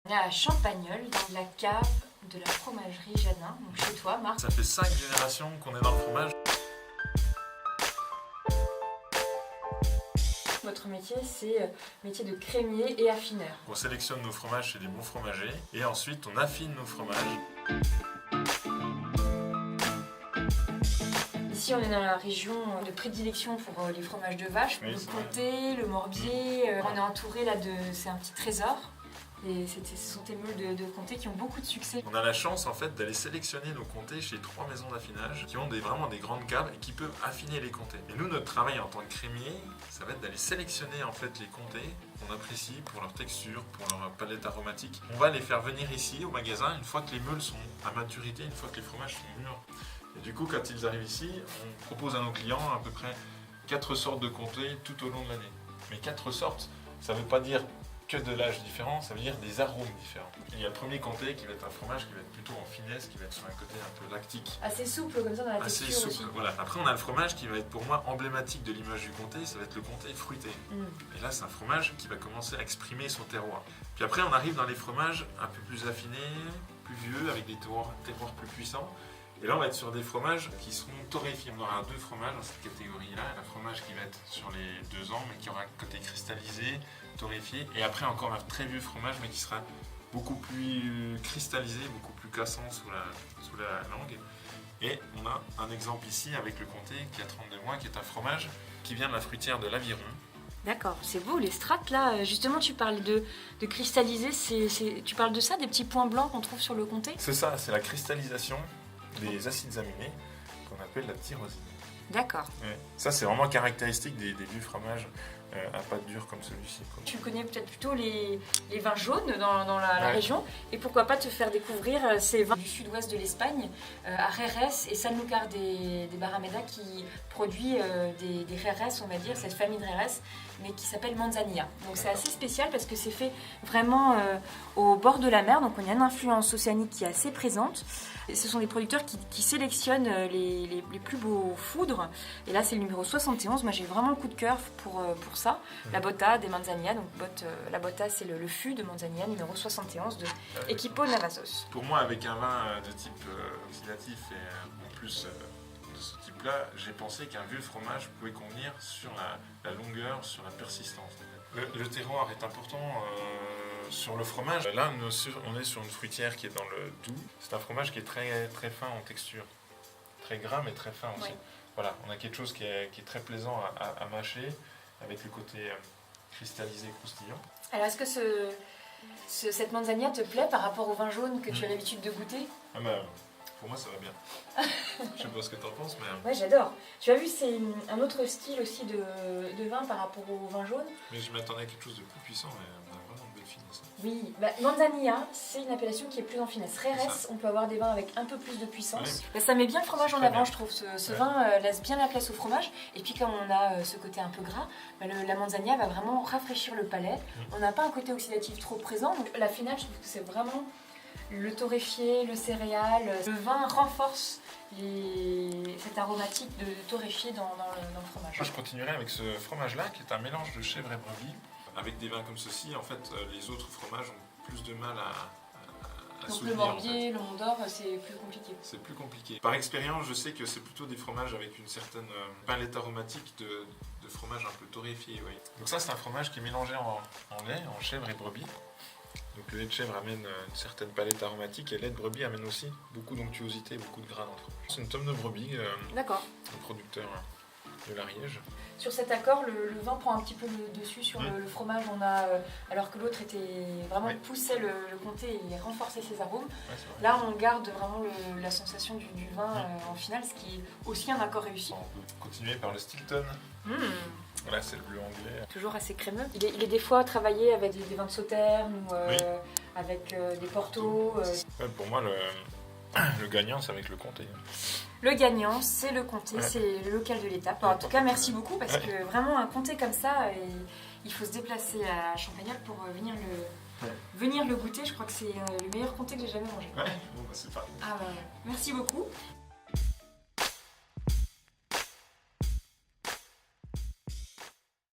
On est à Champagnole, dans la cave de la fromagerie Janin, donc chez toi, Marc. Ça fait 5 générations qu'on est dans le fromage. Votre métier, c'est métier de crémier et affineur. On sélectionne nos fromages chez des bons fromagers et ensuite on affine nos fromages. Ici, on est dans la région de prédilection pour les fromages de vache, Oui, le c'est vrai. comté, le morbier. On est entouré là c'est un petit trésor. Et ce sont des meules de comté qui ont beaucoup de succès. On a la chance en fait d'aller sélectionner nos comtés chez 3 maisons d'affinage qui ont vraiment des grandes caves et qui peuvent affiner les comtés. Et nous, notre travail en tant que crémier, ça va être d'aller sélectionner en fait les comtés qu'on apprécie pour leur texture, pour leur palette aromatique. On va les faire venir ici au magasin une fois que les meules sont à maturité, une fois que les fromages sont mûrs. Et du coup, quand ils arrivent ici, on propose à nos clients à peu près 4 sortes de comtés tout au long de l'année. Mais 4 sortes, ça ne veut pas dire que de l'âge différent, ça veut dire des arômes différents. Et il y a le premier comté qui va être un fromage qui va être plutôt en finesse, qui va être sur un côté un peu lactique. Assez souple comme ça dans la Assez texture souple, aussi. voilà. Après on a le fromage qui va être pour moi emblématique de l'image du comté, ça va être le comté fruité. Et là c'est un fromage qui va commencer à exprimer son terroir. Puis après on arrive dans les fromages un peu plus affinés, plus vieux, avec des terroirs plus puissants. Et là on va être sur des fromages qui seront torréfiés. On aura 2 fromages dans cette catégorie-là. Un fromage qui va être sur les 2 ans, mais qui aura un côté cristallisé, torréfié. Et après encore un très vieux fromage, mais qui sera beaucoup plus cristallisé, beaucoup plus cassant sous la langue. Et on a un exemple ici avec le comté qui a 32 mois, qui est un fromage qui vient de la fruitière de l'Aviron. D'accord, c'est beau les strates là. Justement, tu parles de cristalliser. Tu parles de ça, des petits points blancs qu'on trouve sur le comté? C'est ça, c'est la cristallisation des acides aminés qu'on appelle la tyrosine. D'accord. Ouais. Ça, c'est vraiment caractéristique des vieux fromages à pâte dure comme celui-ci. Tu connais peut-être plutôt les vins jaunes dans la Ouais. région, et pourquoi pas te faire découvrir ces vins du sud-ouest de l'Espagne, à Jerez et Sanlúcar de Barrameda, qui produit des Jerez, on va dire, cette famille de Jerez, mais qui s'appelle Manzanilla. Donc c'est assez spécial parce que c'est fait vraiment au bord de la mer, donc on y a une influence océanique qui est assez présente. Et ce sont des producteurs qui sélectionnent les plus beaux foudres, et là c'est le numéro 71. Moi j'ai vraiment le coup de cœur pour ça, la Botta des Manzanilla. Donc la Botta c'est le fût de Manzanilla numéro 71 de Equipo Navazos. Pour moi, avec un vin de type oxydatif et en plus de ce type-là, j'ai pensé qu'un vieux fromage pouvait convenir sur la longueur, sur la persistance. Le terroir est important sur le fromage. Là, on est sur une fruitière qui est dans le doux. C'est un fromage qui est très, très fin en texture, très gras mais très fin aussi. Oui. Voilà, on a quelque chose qui est très plaisant à mâcher, avec le côté cristallisé, croustillant. Alors est-ce que cette Manzanilla te plaît par rapport au vin jaune que tu as l'habitude de goûter? Ah bah, pour moi, ça va bien. Je sais pas ce que tu en penses, mais... Ouais, j'adore. Tu as vu, c'est un autre style aussi de vin par rapport au vin jaune. Mais je m'attendais à quelque chose de plus puissant, mais on a vraiment une belle finesse. Oui, Manzanilla, c'est une appellation qui est plus en finesse. Jerez, on peut avoir des vins avec un peu plus de puissance. Oui. Ça met bien le fromage en Très avant, bien. je trouve. Ce Ouais. vin laisse bien la place au fromage. Et puis comme on a ce côté un peu gras, la Manzanilla va vraiment rafraîchir le palais. On n'a pas un côté oxydatif trop présent. Donc la finale, je trouve que c'est vraiment le torréfié, le céréal. Le vin renforce cette aromatique de torréfié dans le fromage. Moi, je continuerai avec ce fromage-là, qui est un mélange de chèvre et brebis. Avec des vins comme ceci, en fait, les autres fromages ont plus de mal à Donc soutenir. le Morbier, le Mont d'Or, c'est plus compliqué. C'est plus compliqué. Par expérience, je sais que c'est plutôt des fromages avec une certaine palette aromatique de fromage un peu torréfié. Oui. Donc ça, c'est un fromage qui est mélangé en lait, en chèvre et brebis. Donc le lait de chèvre amène une certaine palette aromatique et le lait de brebis amène aussi beaucoup d'onctuosité, beaucoup de gras dans le fromage. C'est une tome de brebis, D'accord. le producteur de l'Ariège. Sur cet accord, le vin prend un petit peu le dessus sur le fromage. On a, alors que l'autre était vraiment poussait le comté et renforçait ses arômes. Ouais, c'est vrai. Là, on garde vraiment la sensation du vin en finale, ce qui est aussi un accord réussi. On peut continuer par le Stilton. Voilà, c'est le bleu anglais. Toujours assez crémeux. Il est des fois travaillé avec des vins de Sauterne ou avec des Portos. Ouais, pour moi, le gagnant, c'est avec le comté. Le gagnant, c'est le comté, c'est le local de l'étape. En tout cas, merci beaucoup parce que vraiment un comté comme ça, il faut se déplacer à Champagnole pour venir le goûter. Je crois que c'est le meilleur comté que j'ai jamais mangé. Ouais, bon, bah, c'est parti. Ah, bah, merci beaucoup.